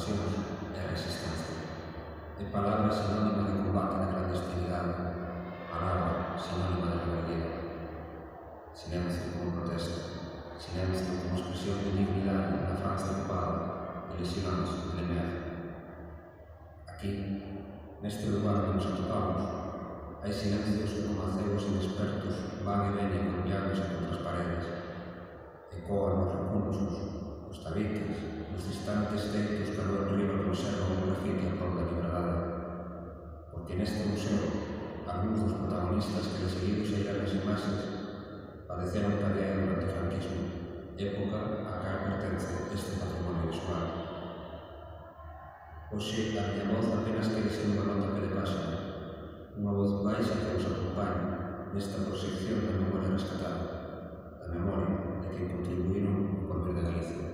ocasións é resistencia. É palabra sinónima de combate na clandestinidade, palabra sinónima de rebeldía. Silencio como protesta, silencio como expresión de dignidade na Francia ocupada e lesionados de Lemer. Aquí, neste lugar onde nos atopamos, hai silencios que como acebos inexpertos van e veñen columpiándose contra as paredes, ecoan nos recunchos, nos tabiques, nos distantes teitos que a luz riba conservan un grafite a prol da liberdade. Porque neste museo, algúns dos protagonistas que de seguido se irán as imaxes padeceron tamén durante o franquismo, época a cal pertence este patrimonio visual. Hoxe, a miña voz apenas quere ser unha nota que de páxina, unha voz baixa que nos acompaña nesta proxección da memoria rescatada, da memoria de quen contribuíron no porvenir de Galicia.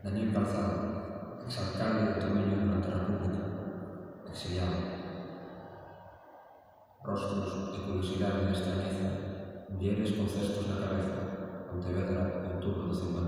Daniel Calzado, exalcalde de Tomiño durante a República, exiliado. Rostros de curiosidade e de extrañeza, mulleres con cestos na cabeza, Pontevedra, outubro do 51.